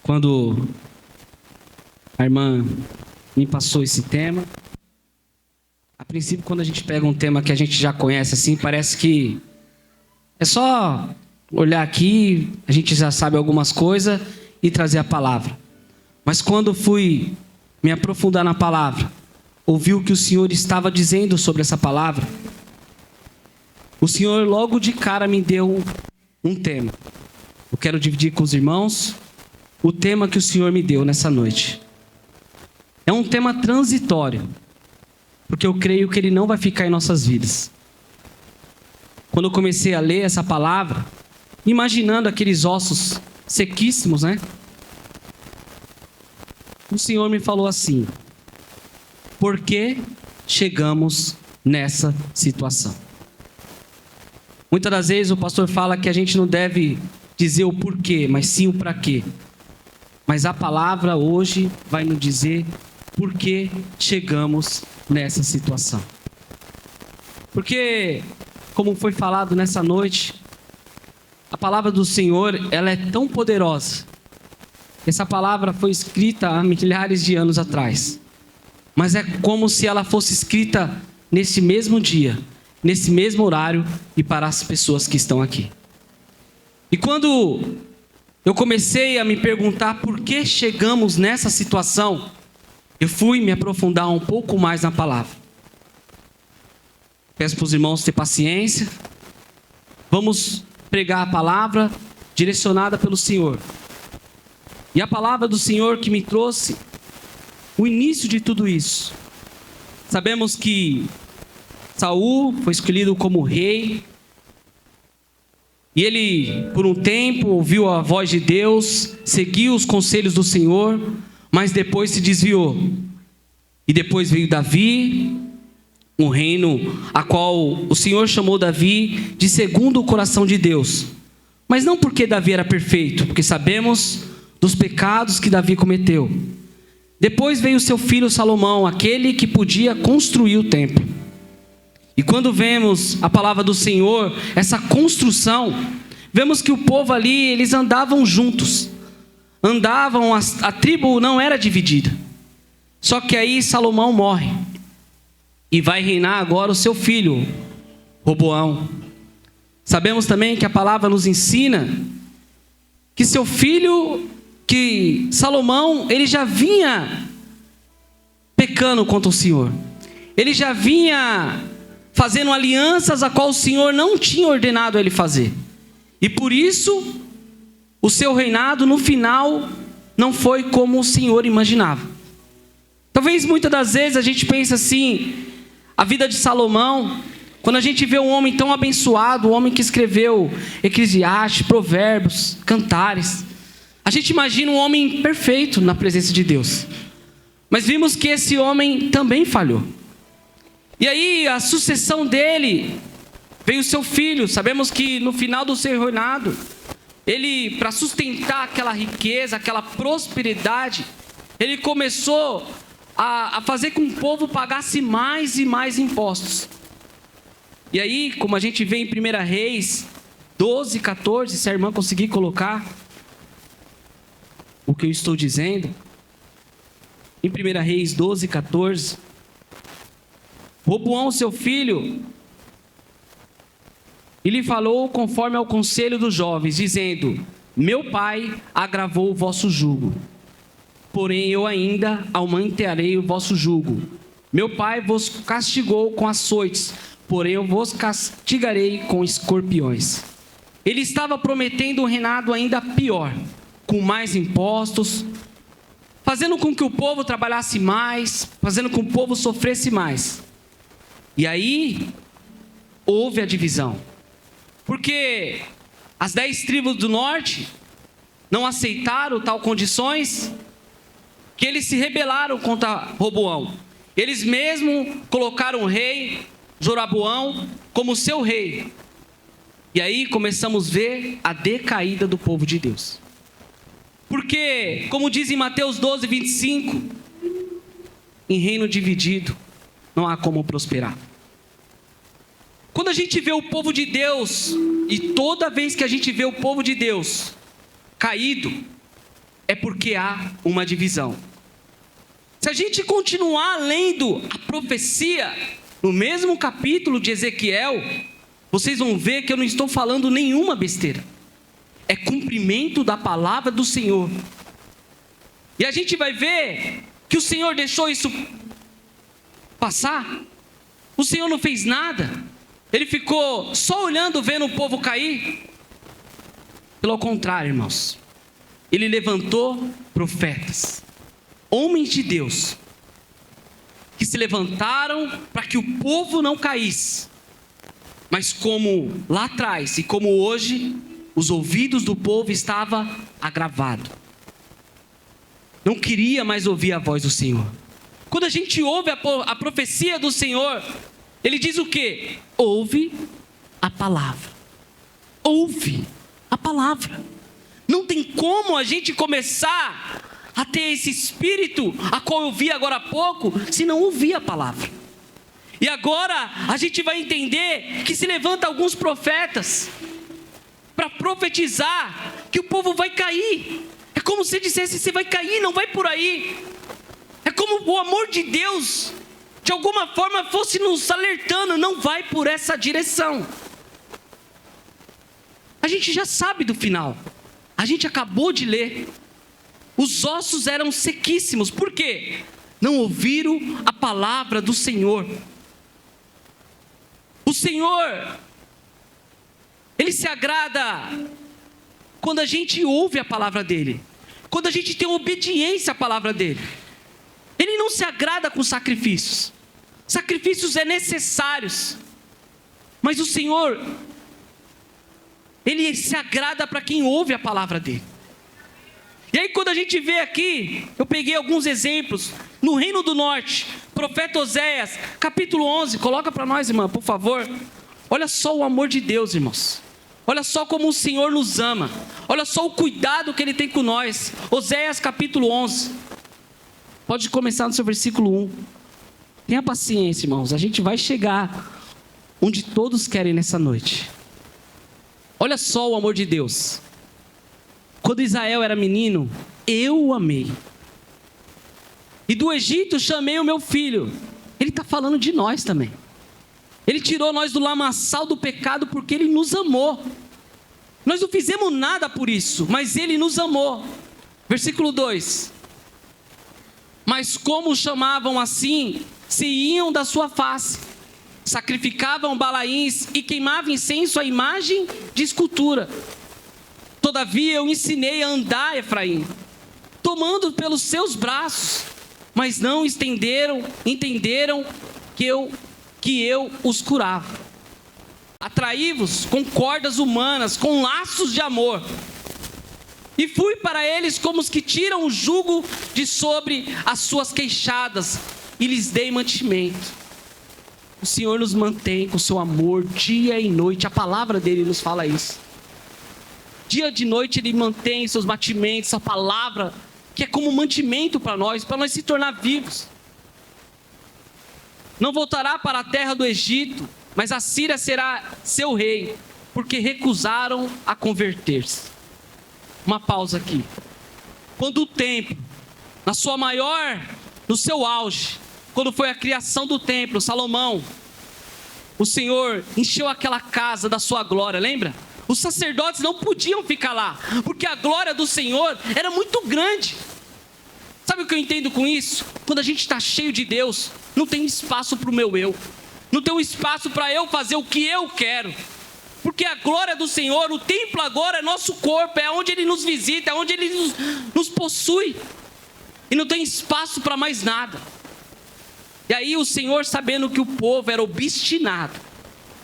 Quando a irmã me passou esse tema, a princípio, quando a gente pega um tema que a gente já conhece assim, parece que é só olhar aqui, a gente já sabe algumas coisas e trazer a palavra. Mas quando fui me aprofundar na palavra, ouvi o que o Senhor estava dizendo sobre essa palavra, o Senhor logo de cara me deu um tema. Eu quero dividir com os irmãos o tema que o Senhor me deu nessa noite. É um tema transitório, porque eu creio que ele não vai ficar em nossas vidas. Quando eu comecei a ler essa palavra, imaginando aqueles ossos sequíssimos, né? O Senhor me falou assim: por que chegamos nessa situação? Muitas das vezes o pastor fala que a gente não deve dizer o porquê, mas sim o para quê. Mas a palavra hoje vai nos dizer por que chegamos nessa situação. Porque, como foi falado nessa noite, a palavra do Senhor, ela é tão poderosa. Essa palavra foi escrita há milhares de anos atrás. Mas é como se ela fosse escrita nesse mesmo dia, nesse mesmo horário e para as pessoas que estão aqui. E quando eu comecei a me perguntar por que chegamos nessa situação, eu fui me aprofundar um pouco mais na palavra. Peço para os irmãos ter paciência. Vamos pregar a palavra direcionada pelo Senhor. E a palavra do Senhor que me trouxe o início de tudo isso. Sabemos que Saul foi escolhido como rei. E ele, por um tempo, ouviu a voz de Deus, seguiu os conselhos do Senhor, mas depois se desviou. E depois veio Davi, um reino a qual o Senhor chamou Davi de segundo o coração de Deus. Mas não porque Davi era perfeito, porque sabemos dos pecados que Davi cometeu. Depois veio seu filho Salomão, aquele que podia construir o templo. E quando vemos a palavra do Senhor, essa construção, vemos que o povo ali, eles andavam juntos. Andavam, a tribo não era dividida. Só que aí Salomão morre. E vai reinar agora o seu filho, Roboão. Sabemos também que a palavra nos ensina que seu filho, que Salomão, ele já vinha pecando contra o Senhor. Ele já vinha fazendo alianças a qual o Senhor não tinha ordenado a ele fazer. E por isso, o seu reinado no final não foi como o Senhor imaginava. Talvez muitas das vezes a gente pense assim, a vida de Salomão, quando a gente vê um homem tão abençoado, um homem que escreveu Eclesiastes, Provérbios, Cantares, a gente imagina um homem perfeito na presença de Deus. Mas vimos que esse homem também falhou. E aí a sucessão dele veio o seu filho. Sabemos que no final do seu reinado, ele, para sustentar aquela riqueza, aquela prosperidade, ele começou a fazer com que o povo pagasse mais e mais impostos. E aí, como a gente vê em 1 Reis 12, 14, se a irmã conseguir colocar o que eu estou dizendo, em 1 Reis 12, 14, Roboão, seu filho, e lhe falou conforme ao conselho dos jovens, dizendo: meu pai agravou o vosso jugo, porém eu ainda aumentarei o vosso jugo. Meu pai vos castigou com açoites, porém eu vos castigarei com escorpiões. Ele estava prometendo um reinado ainda pior, com mais impostos, fazendo com que o povo trabalhasse mais, fazendo com que o povo sofresse mais. E aí, houve a divisão. Porque as 10 tribos do norte não aceitaram tal condições, que eles se rebelaram contra Roboão. Eles mesmo colocaram o rei, Jeroboão, como seu rei. E aí começamos a ver a decaída do povo de Deus. Porque, como diz em Mateus 12, 25, em reino dividido, não há como prosperar. Quando a gente vê o povo de Deus, e toda vez que a gente vê o povo de Deus caído, é porque há uma divisão. Se a gente continuar lendo a profecia, no mesmo capítulo de Ezequiel, vocês vão ver que eu não estou falando nenhuma besteira. É cumprimento da palavra do Senhor. E a gente vai ver que o Senhor deixou isso passar. O Senhor não fez nada. Ele ficou só olhando, vendo o povo cair. Pelo contrário, irmãos, Ele levantou profetas, homens de Deus, que se levantaram para que o povo não caísse. Mas como lá atrás e como hoje, os ouvidos do povo estavam agravados. Não queria mais ouvir a voz do Senhor. Quando a gente ouve a profecia do Senhor, Ele diz o quê? Ouve a palavra. Ouve a palavra. Não tem como a gente começar a ter esse espírito, a qual eu vi agora há pouco, se não ouvir a palavra. E agora a gente vai entender que se levanta alguns profetas para profetizar que o povo vai cair. É como se dissesse: você vai cair, não vai por aí. É como o amor de Deus, de alguma forma, fosse nos alertando: não vai por essa direção. A gente já sabe do final. A gente acabou de ler. Os ossos eram sequíssimos. Por quê? Não ouviram a palavra do Senhor. O Senhor, Ele se agrada quando a gente ouve a palavra dEle, quando a gente tem obediência à palavra dEle. Ele não se agrada com sacrifícios. Sacrifícios é necessários, mas o Senhor, Ele se agrada para quem ouve a palavra dEle. E aí quando a gente vê aqui, eu peguei alguns exemplos, no Reino do Norte, profeta Oséias, capítulo 11, coloca para nós, irmã, por favor. Olha só o amor de Deus, irmãos. Olha só como o Senhor nos ama. Olha só o cuidado que Ele tem com nós. Oséias capítulo 11. Pode começar no seu versículo 1. Tenha paciência, irmãos, a gente vai chegar onde todos querem nessa noite. Olha só o amor de Deus. Quando Israel era menino, eu o amei. E do Egito chamei o meu filho. Ele está falando de nós também. Ele tirou nós do lamaçal do pecado porque Ele nos amou. Nós não fizemos nada por isso, mas Ele nos amou. Versículo 2. Mas como o chamavam assim, se iam da sua face, sacrificavam balaíns e queimavam incenso à imagem de escultura. Todavia eu ensinei a andar Efraim, tomando pelos seus braços, mas não entenderam que eu os curava. Atraí-vos com cordas humanas, com laços de amor. E fui para eles como os que tiram o jugo de sobre as suas queixadas, e lhes dei mantimento. O Senhor nos mantém com o seu amor dia e noite. A palavra dele nos fala isso. Dia de noite Ele mantém seus mantimentos, a palavra, que é como mantimento para nós se tornar vivos. Não voltará para a terra do Egito, mas a Síria será seu rei, porque recusaram a converter-se. Uma pausa aqui. Quando o templo, no seu auge, quando foi a criação do templo, Salomão, o Senhor encheu aquela casa da sua glória, lembra? Os sacerdotes não podiam ficar lá, porque a glória do Senhor era muito grande. Sabe o que eu entendo com isso? Quando a gente está cheio de Deus, não tem espaço para o meu eu. Não tem um espaço para eu fazer o que eu quero. Porque a glória do Senhor, o templo agora é nosso corpo, é onde Ele nos visita, é onde Ele nos possui. E não tem espaço para mais nada. E aí o Senhor, sabendo que o povo era obstinado,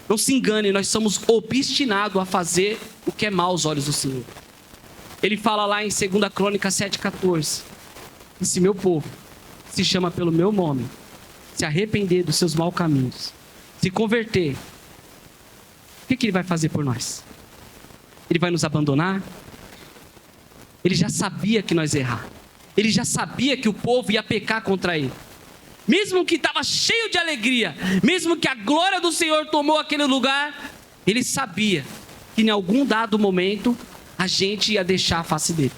não se engane, nós somos obstinados a fazer o que é mal aos olhos do Senhor. Ele fala lá em 2 Crônicas 7,14. E se meu povo se chama pelo meu nome, se arrepender dos seus maus caminhos, se converter, o que Ele vai fazer por nós? Ele vai nos abandonar? Ele já sabia que nós erramos. Ele já sabia que o povo ia pecar contra Ele. Mesmo que estava cheio de alegria, mesmo que a glória do Senhor tomou aquele lugar, Ele sabia que em algum dado momento a gente ia deixar a face dele.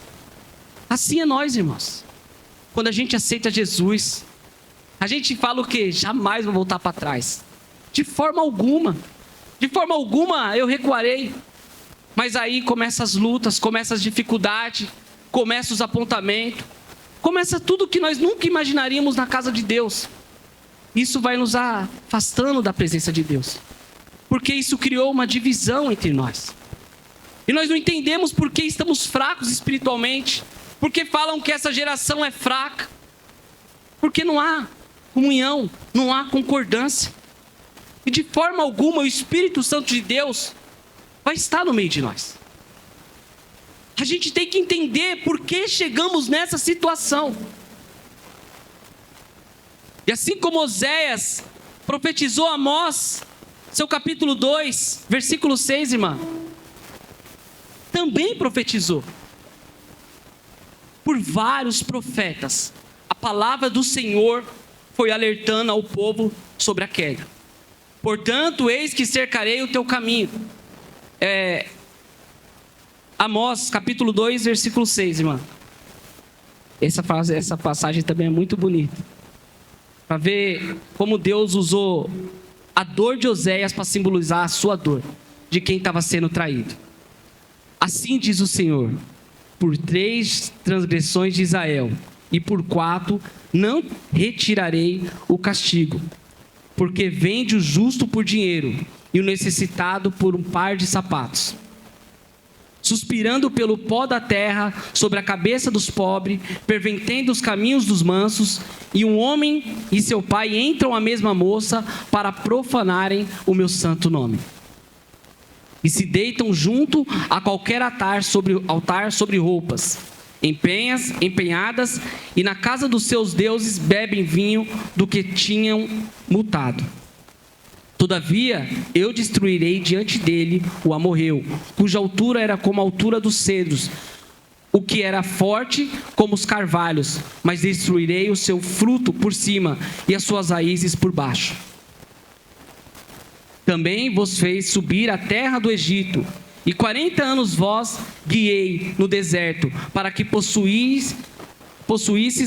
Assim é nós, irmãos. Quando a gente aceita Jesus, a gente fala o quê? Jamais vou voltar para trás. De forma alguma eu recuarei. Mas aí começam as lutas, começam as dificuldades, começam os apontamentos, começa tudo que nós nunca imaginaríamos na casa de Deus. Isso vai nos afastando da presença de Deus, porque isso criou uma divisão entre nós. E nós não entendemos por que estamos fracos espiritualmente, porque falam que essa geração é fraca, porque não há comunhão, não há concordância. E de forma alguma o Espírito Santo de Deus vai estar no meio de nós. A gente tem que entender por que chegamos nessa situação. E assim como Oséias profetizou a Amós, seu capítulo 2, versículo 6, irmã, também profetizou. Por vários profetas, a palavra do Senhor foi alertando ao povo sobre a queda. Portanto, eis que cercarei o teu caminho. Amós, capítulo 2, versículo 6, irmã. Essa passagem também é muito bonita. Para ver como Deus usou a dor de Oséias para simbolizar a sua dor, de quem estava sendo traído. Assim diz o Senhor: por 3 transgressões de Israel, e por 4 não retirarei o castigo, porque vende o justo por dinheiro, e o necessitado por um par de sapatos. Suspirando pelo pó da terra sobre a cabeça dos pobres, pervertendo os caminhos dos mansos, e um homem e seu pai entram à mesma moça para profanarem o meu santo nome. E se deitam junto a qualquer altar sobre roupas empenhadas, e na casa dos seus deuses bebem vinho do que tinham mutado. Todavia, eu destruirei diante dele o amorreu, cuja altura era como a altura dos cedros, o que era forte como os carvalhos, mas destruirei o seu fruto por cima e as suas raízes por baixo. Também vos fez subir à terra do Egito, e 40 anos vós guiei no deserto, para que possuísseis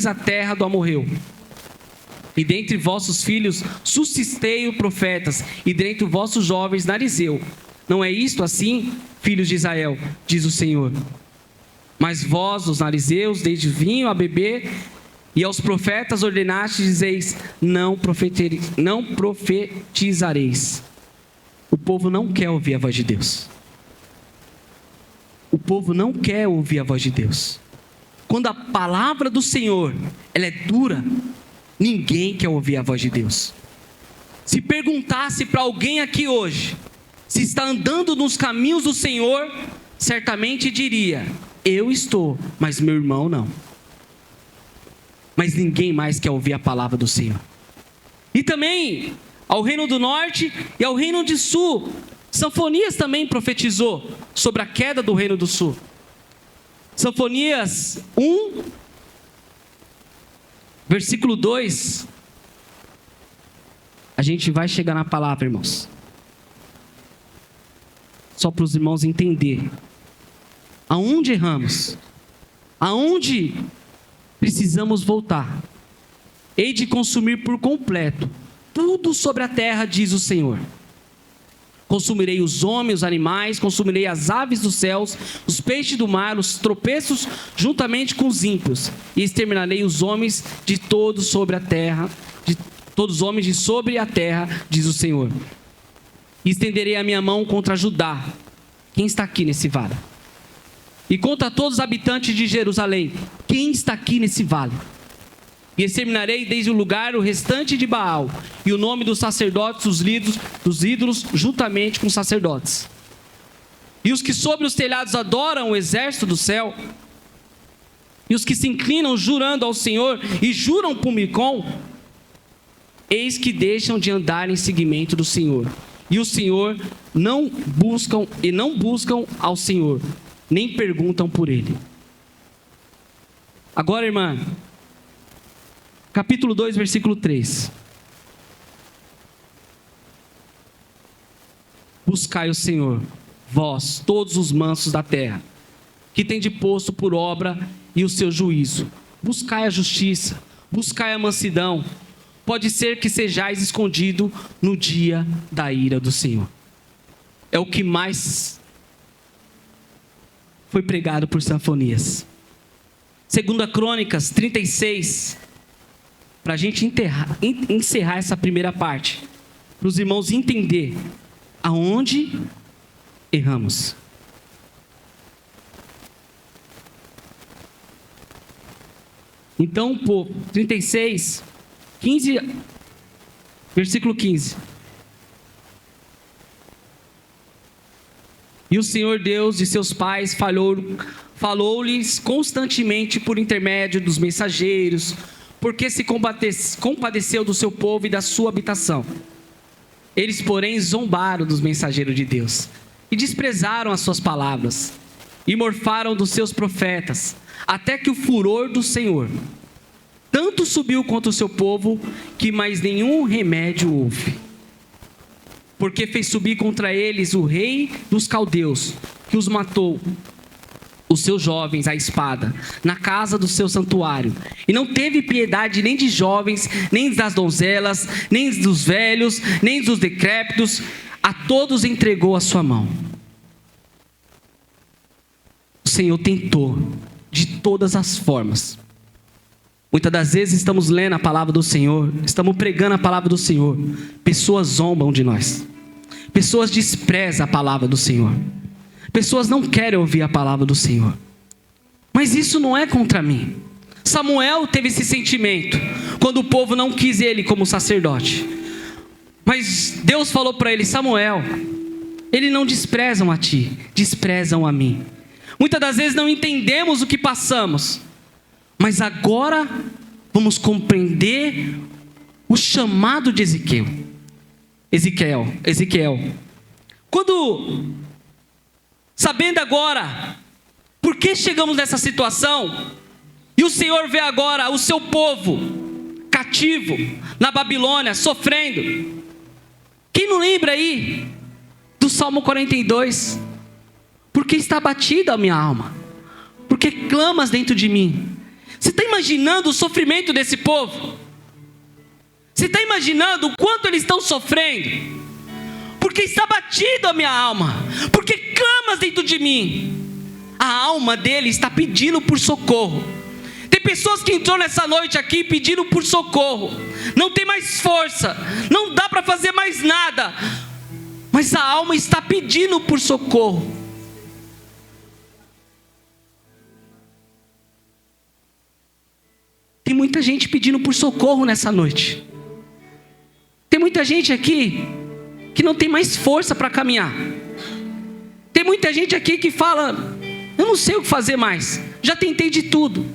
a terra do amorreu. E dentre vossos filhos suscitei profetas, e dentre vossos jovens narizeu. Não é isto assim, filhos de Israel, diz o Senhor? Mas vós, os narizeus, desde vinho a beber, e aos profetas ordenastes, dizeis: não profetizareis. O povo não quer ouvir a voz de Deus. O povo não quer ouvir a voz de Deus. Quando a palavra do Senhor, ela é dura, ninguém quer ouvir a voz de Deus. Se perguntasse para alguém aqui hoje, se está andando nos caminhos do Senhor, certamente diria: eu estou, mas meu irmão não. Mas ninguém mais quer ouvir a palavra do Senhor. E também ao reino do norte e ao reino do sul, Sanfonias também profetizou sobre a queda do reino do sul. Sanfonias 1, versículo 2. A gente vai chegar na palavra, irmãos. Só para os irmãos entenderem. Aonde erramos? Aonde precisamos voltar? Hei de consumir por completo tudo sobre a terra, diz o Senhor. Consumirei os homens, os animais, consumirei as aves dos céus, os peixes do mar, os tropeços, juntamente com os ímpios, e exterminarei os homens de todos sobre a terra, de todos os homens de sobre a terra, diz o Senhor. E estenderei a minha mão contra Judá. Quem está aqui nesse vale? E contra todos os habitantes de Jerusalém. Quem está aqui nesse vale? E exterminarei desde o lugar o restante de Baal, e o nome dos sacerdotes, dos ídolos, juntamente com os sacerdotes. E os que sobre os telhados adoram o exército do céu, e os que se inclinam jurando ao Senhor, e juram por Micom, eis que deixam de andar em seguimento do Senhor. E o Senhor não buscam ao Senhor, nem perguntam por ele. Agora, irmã, capítulo 2, versículo 3. Buscai o Senhor, vós, todos os mansos da terra, que tende posto por obra e o seu juízo. Buscai a justiça, buscai a mansidão. Pode ser que sejais escondido no dia da ira do Senhor. É o que mais foi pregado por Sofonias. 2 Crônicas 36, para a gente encerrar essa primeira parte, para os irmãos entender aonde erramos. Então, povo, 36, 15, versículo 15. E o Senhor Deus de seus pais falou-lhes constantemente por intermédio dos mensageiros, porque se compadeceu do seu povo e da sua habitação. Eles, porém, zombaram dos mensageiros de Deus e desprezaram as suas palavras e morfaram dos seus profetas, até que o furor do Senhor tanto subiu contra o seu povo, que mais nenhum remédio houve. Porque fez subir contra eles o rei dos caldeus, que os matou, os seus jovens à espada, na casa do seu santuário. E não teve piedade nem de jovens, nem das donzelas, nem dos velhos, nem dos decrépitos. A todos entregou a sua mão. O Senhor tentou de todas as formas. Muitas das vezes estamos lendo a palavra do Senhor, estamos pregando a palavra do Senhor. Pessoas zombam de nós. Pessoas desprezam a palavra do Senhor. Pessoas não querem ouvir a palavra do Senhor. Mas isso não é contra mim. Samuel teve esse sentimento quando o povo não quis ele como sacerdote. Mas Deus falou para ele: Samuel, eles não desprezam a ti, desprezam a mim. Muitas das vezes não entendemos o que passamos, mas agora vamos compreender o chamado de Ezequiel. Sabendo agora por que chegamos nessa situação, e o Senhor vê agora o seu povo cativo na Babilônia, sofrendo. Quem não lembra aí do Salmo 42? Porque está abatida a minha alma, porque clamas dentro de mim. Você está imaginando o sofrimento desse povo? Você está imaginando o quanto eles estão sofrendo? Porque está abatida a minha alma, porque clamas dentro de mim. A alma dele está pedindo por socorro. Tem pessoas que entrou nessa noite aqui pedindo por socorro. Não tem mais força, não dá para fazer mais nada, mas a alma está pedindo por socorro. Tem muita gente pedindo por socorro nessa noite. Tem muita gente aqui que não tem mais força para caminhar. Tem muita gente aqui que fala: eu não sei o que fazer mais, já tentei de tudo.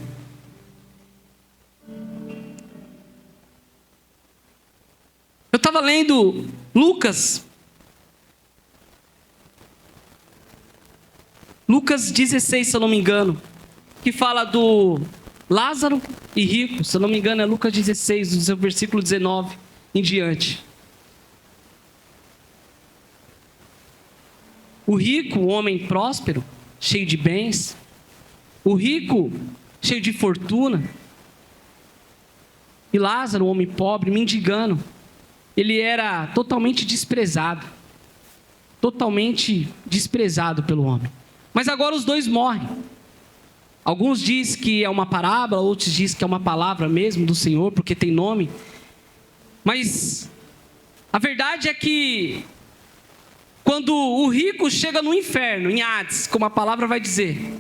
Eu estava lendo Lucas 16, se eu não me engano, que fala do Lázaro e rico. Se eu não me engano é Lucas 16, do seu versículo 19 em diante. O rico, o homem próspero, cheio de bens. O rico, cheio de fortuna. E Lázaro, o homem pobre, mendigando. Ele era totalmente desprezado. Totalmente desprezado pelo homem. Mas agora os dois morrem. Alguns dizem que é uma parábola, outros dizem que é uma palavra mesmo do Senhor, porque tem nome. Mas a verdade é que quando o rico chega no inferno, em Hades, como a palavra vai dizer,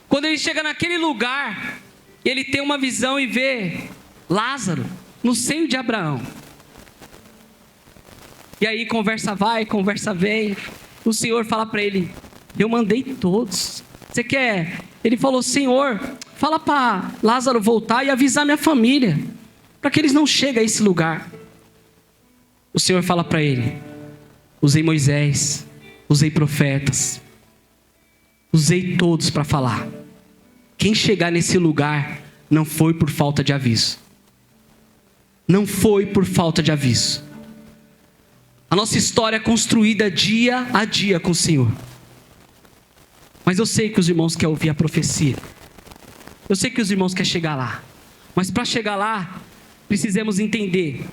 quando ele chega naquele lugar, ele tem uma visão e vê Lázaro no seio de Abraão. E aí conversa vai, conversa vem. O Senhor fala para ele: eu mandei todos. Você quer? Ele falou: Senhor, fala para Lázaro voltar e avisar minha família, para que eles não cheguem a esse lugar. O Senhor fala para ele: usei Moisés, usei profetas, usei todos para falar. Quem chegar nesse lugar não foi por falta de aviso. Não foi por falta de aviso. A nossa história é construída dia a dia com o Senhor. Mas eu sei que os irmãos querem ouvir a profecia. Eu sei que os irmãos querem chegar lá. Mas para chegar lá, precisamos entender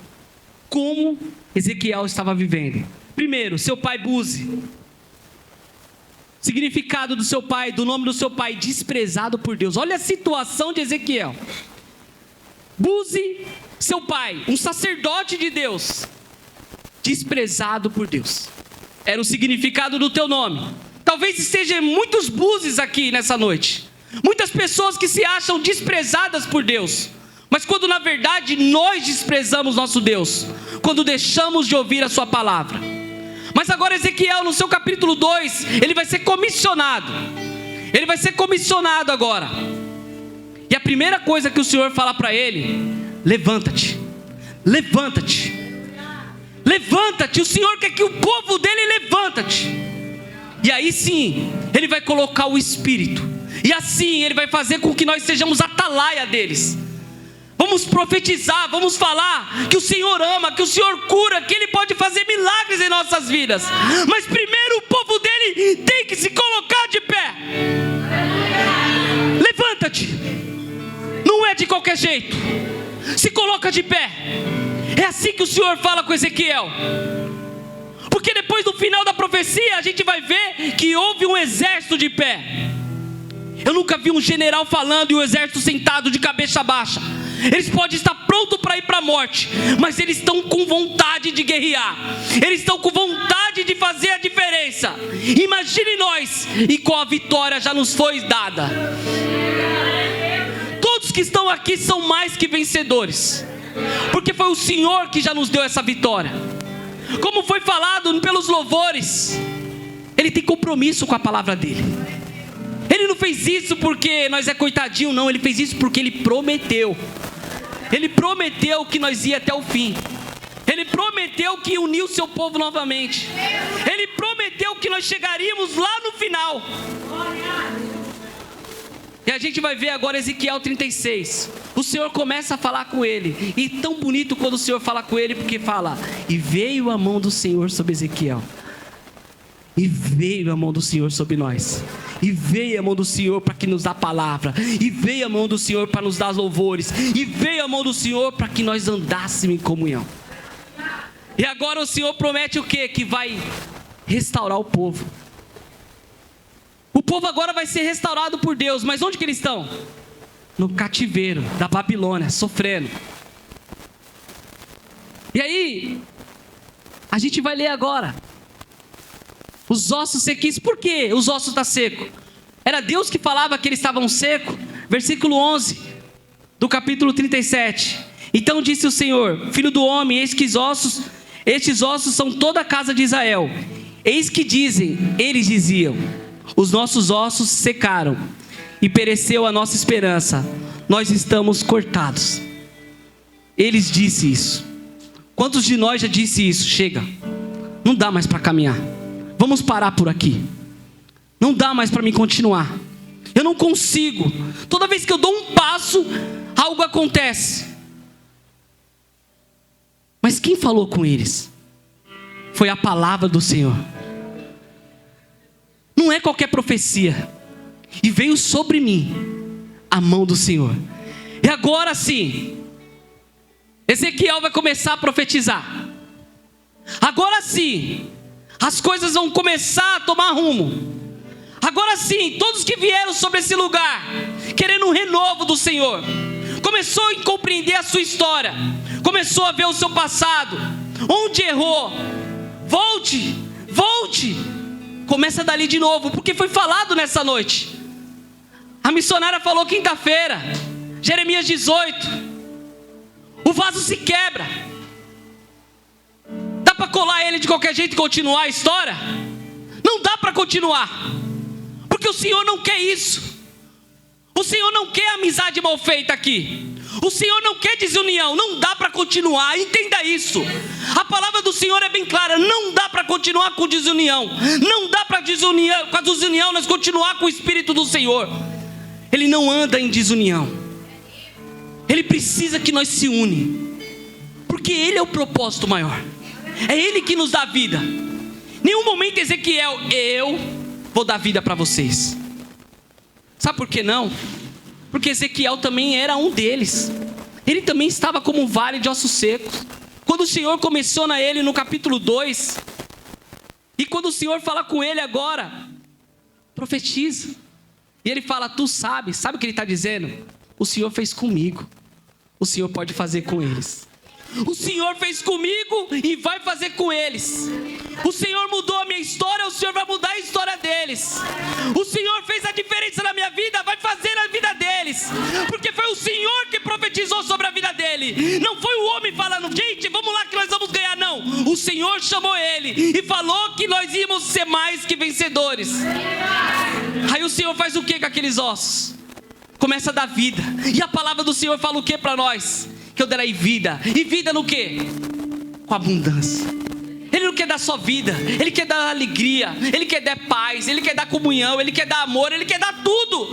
como Ezequiel estava vivendo. Primeiro, seu pai Buzi. Significado do seu pai, do nome do seu pai, desprezado por Deus. Olha a situação de Ezequiel. Buzi, seu pai, um sacerdote de Deus, desprezado por Deus. Era o significado do teu nome. Talvez estejam muitos Buzis aqui nessa noite. Muitas pessoas que se acham desprezadas por Deus. Mas quando na verdade nós desprezamos nosso Deus, quando deixamos de ouvir a sua palavra. Mas agora Ezequiel, no seu capítulo 2, ele vai ser comissionado. Ele vai ser comissionado agora. E a primeira coisa que o Senhor fala para ele: levanta-te, levanta-te, levanta-te. O Senhor quer que o povo dele levanta-te. E aí sim, ele vai colocar o Espírito. E assim ele vai fazer com que nós sejamos atalaia deles. Vamos profetizar, vamos falar que o Senhor ama, que o Senhor cura, que Ele pode fazer milagres em nossas vidas. Mas primeiro o povo dele tem que se colocar de pé. Levanta-te. Não é de qualquer jeito. Se coloca de pé. É assim que o Senhor fala com Ezequiel. Porque depois do final da profecia a gente vai ver que houve um exército de pé. Eu nunca vi um general falando e o exército sentado de cabeça baixa. Eles podem estar prontos para ir para a morte, mas eles estão com vontade de guerrear. Eles estão com vontade de fazer a diferença. Imagine nós, e com a vitória já nos foi dada. Todos que estão aqui são mais que vencedores, porque foi o Senhor que já nos deu essa vitória. Como foi falado pelos louvores, Ele tem compromisso com a palavra dele. Ele não fez isso porque nós é coitadinho, não. Ele fez isso porque Ele prometeu. Ele prometeu que nós ia até o fim. Ele prometeu que uniu o seu povo novamente. Ele prometeu que nós chegaríamos lá no final. E a gente vai ver agora Ezequiel 36. O Senhor começa a falar com ele. E tão bonito quando o Senhor fala com ele, porque fala: e veio a mão do Senhor sobre Ezequiel. E veio a mão do Senhor sobre nós. E veio a mão do Senhor para que nos dá a palavra. E veio a mão do Senhor para nos dar louvores. E veio a mão do Senhor para que nós andássemos em comunhão. E agora o Senhor promete o quê? Que vai restaurar o povo. O povo agora vai ser restaurado por Deus. Mas onde que eles estão? No cativeiro da Babilônia, sofrendo. E aí, a gente vai ler agora. Os ossos sequinhos. Por que os ossos estão secos? Era Deus que falava que eles estavam secos. Versículo 11 do capítulo 37. Então disse o Senhor: filho do homem, eis que estes ossos são toda a casa de Israel. Eis que eles diziam: os nossos ossos secaram e pereceu a nossa esperança. Nós estamos cortados. Eles disseram isso. Quantos de nós já disse isso? Chega, não dá mais para caminhar. Vamos parar por aqui. Não dá mais para mim continuar. Eu não consigo. Toda vez que eu dou um passo, algo acontece. Mas quem falou com eles? Foi a palavra do Senhor. Não é qualquer profecia. E veio sobre mim a mão do Senhor. E agora sim, Ezequiel vai começar a profetizar. Agora sim, as coisas vão começar a tomar rumo. Agora sim, todos que vieram sobre esse lugar querendo um renovo do Senhor, começou a compreender a sua história, começou a ver o seu passado, onde errou. Volte, começa dali de novo, porque foi falado nessa noite. A missionária falou quinta-feira, Jeremias 18, o vaso se quebra. Dá para colar ele de qualquer jeito e continuar a história? Não dá para continuar, porque o Senhor não quer isso. O Senhor não quer amizade mal feita aqui. O Senhor não quer desunião. Não dá para continuar, entenda isso. A palavra do Senhor é bem clara. Não dá para continuar com desunião. Não dá para com a desunião nós continuar com o Espírito do Senhor. Ele não anda em desunião. Ele precisa que nós se unamos, porque Ele é o propósito maior. É Ele que nos dá vida. Nenhum momento Ezequiel: eu vou dar vida para vocês. Sabe por que não? Porque Ezequiel também era um deles. Ele também estava como um vale de ossos secos. Quando o Senhor comenciona ele no capítulo 2, e quando o Senhor fala com ele agora, profetiza. E ele fala, tu sabe o que ele está dizendo? O Senhor fez comigo, o Senhor pode fazer com eles. O Senhor fez comigo e vai fazer com eles. O Senhor mudou a minha história, o Senhor vai mudar a história deles. O Senhor fez a diferença na minha vida, vai fazer na vida deles. Porque foi o Senhor que profetizou sobre a vida dele. Não foi o homem falando, gente, vamos lá que nós vamos ganhar, não. O Senhor chamou ele e falou que nós íamos ser mais que vencedores. Aí o Senhor faz o que com aqueles ossos? Começa a dar vida. E a palavra do Senhor fala o que para nós? Que eu darei vida. E vida no quê? Com abundância. Ele não quer dar só vida, Ele quer dar alegria, Ele quer dar paz, Ele quer dar comunhão, Ele quer dar amor, Ele quer dar tudo.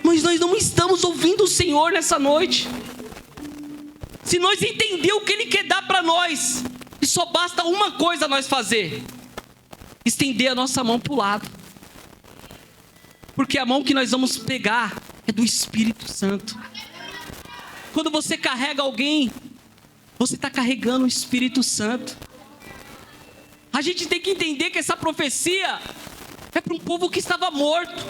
Mas nós não estamos ouvindo o Senhor nessa noite. Se nós entender o que Ele quer dar para nós, e só basta uma coisa nós fazer: estender a nossa mão para o lado. Porque a mão que nós vamos pegar é do Espírito Santo. Quando você carrega alguém, você está carregando o Espírito Santo. A gente tem que entender que essa profecia é para um povo que estava morto.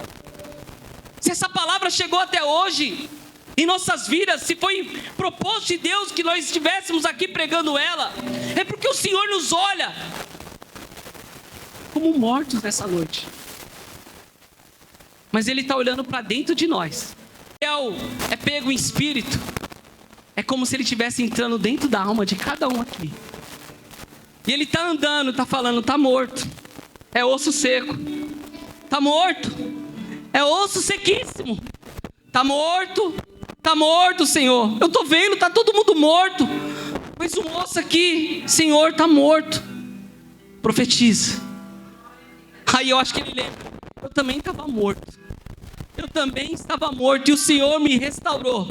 Se essa palavra chegou até hoje em nossas vidas, se foi propósito de Deus que nós estivéssemos aqui pregando ela, é porque o Senhor nos olha como mortos nessa noite. Mas Ele está olhando para dentro de nós. É pego em espírito. É como se Ele estivesse entrando dentro da alma de cada um aqui. E Ele está andando, está falando, está morto. É osso seco. Está morto. É osso sequíssimo. Está morto, Senhor. Eu estou vendo, está todo mundo morto. Mas o osso aqui, Senhor, está morto. Profetiza. Aí eu acho que ele lembra. Eu também estava morto. Eu também estava morto e o Senhor me restaurou.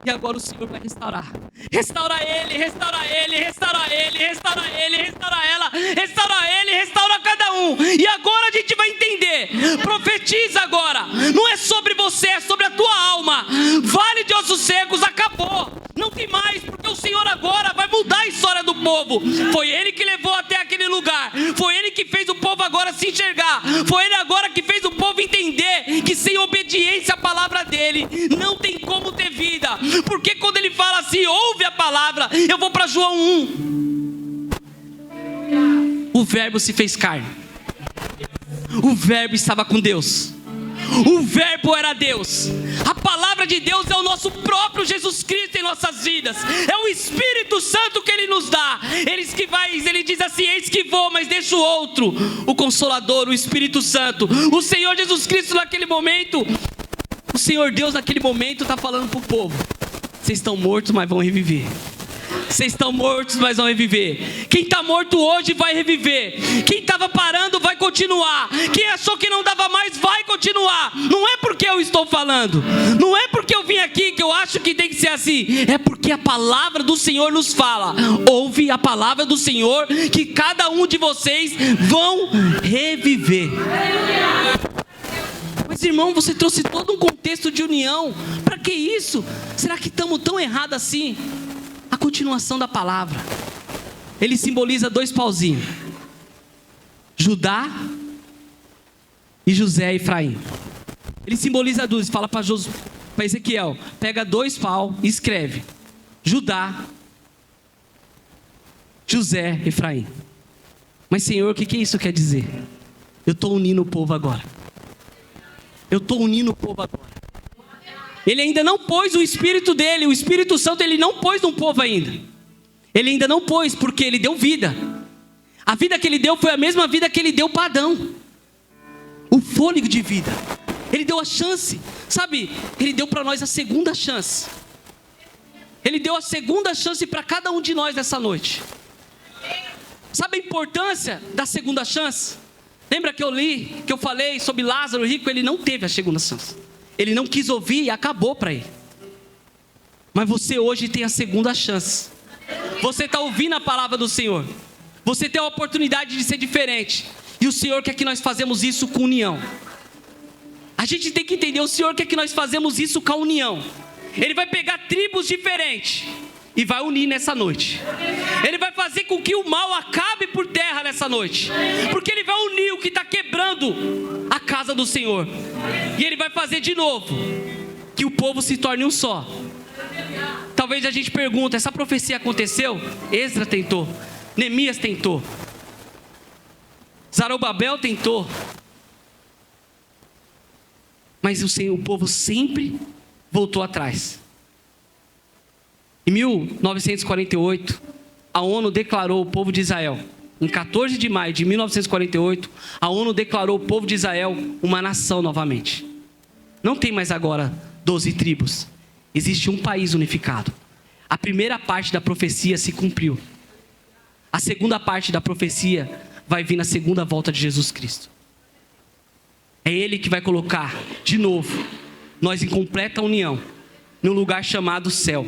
E agora o Senhor vai restaurar. Restaura ele, restaura ele, restaura ele, restaura ele, restaura ela, restaura ele, restaura cada um. E agora a gente vai entender. Profetiza agora. Não é sobre você, é sobre a tua alma. Vale de ossos secos, acabou. Não tem mais, porque o Senhor agora vai mudar a história do povo. Foi Ele que levou até aquele lugar. Foi Ele que fez o povo agora se enxergar. Foi Ele agora que fez o povo entender que sem obediência à palavra dEle, não tem como ter vida. Porque quando Ele fala assim, ouve a palavra, eu vou para João 1. O verbo se fez carne. O verbo estava com Deus. O verbo era Deus. A palavra de Deus é o nosso próprio Jesus Cristo em nossas vidas. É o Espírito Santo que Ele nos dá. Ele diz assim, eis que vou, mas deixa o outro, o Consolador, o Espírito Santo. O Senhor Jesus Cristo naquele momento, o Senhor Deus naquele momento está falando para o povo: vocês estão mortos, mas vão reviver. Vocês estão mortos, mas vão reviver. Quem está morto hoje vai reviver. Quem estava parando vai continuar. Quem achou que não dava mais vai continuar. Não é porque eu estou falando, não é porque eu vim aqui que eu acho que tem que ser assim. É porque a palavra do Senhor nos fala. Ouve a palavra do Senhor, que cada um de vocês vão reviver. Mas irmão, você trouxe todo um contexto de união. Para que isso? Será que estamos tão errados assim? A continuação da palavra, ele simboliza 2 pauzinhos: Judá e José e Efraim. Ele simboliza 2, fala para Ezequiel: pega 2 paus e escreve Judá, José, Efraim. Mas Senhor, o que isso quer dizer? Eu estou unindo o povo agora. Eu estou unindo o povo agora. Ele ainda não pôs o Espírito dele, o Espírito Santo ele não pôs no povo ainda. Ele ainda não pôs, porque ele deu vida. A vida que ele deu foi a mesma vida que ele deu para Adão. O fôlego de vida. Ele deu a chance, sabe? Ele deu para nós a segunda chance. Ele deu a segunda chance para cada um de nós nessa noite. Sabe a importância da segunda chance? Lembra que eu li, que eu falei sobre Lázaro rico? Ele não teve a segunda chance. Ele não quis ouvir e acabou para ele. Mas você hoje tem a segunda chance. Você está ouvindo a palavra do Senhor. Você tem a oportunidade de ser diferente. E o Senhor quer que nós fazemos isso com união. A gente tem que entender, o Senhor quer que nós fazemos isso com a união. Ele vai pegar tribos diferentes e vai unir nessa noite. Ele vai fazer com que o mal acabe por terra nessa noite. Porque Ele vai unir o que está quebrando a casa do Senhor. E Ele vai fazer de novo que o povo se torne um só. Talvez a gente pergunte, essa profecia aconteceu? Esdras tentou, Neemias tentou, Zorobabel tentou. Mas o povo sempre voltou atrás. Em 1948, a ONU declarou o povo de Israel. Em 14 de maio de 1948, a ONU declarou o povo de Israel uma nação novamente. Não tem mais agora 12 tribos. Existe um país unificado. A primeira parte da profecia se cumpriu. A segunda parte da profecia vai vir na segunda volta de Jesus Cristo. É Ele que vai colocar, de novo, nós em completa união, num lugar chamado céu.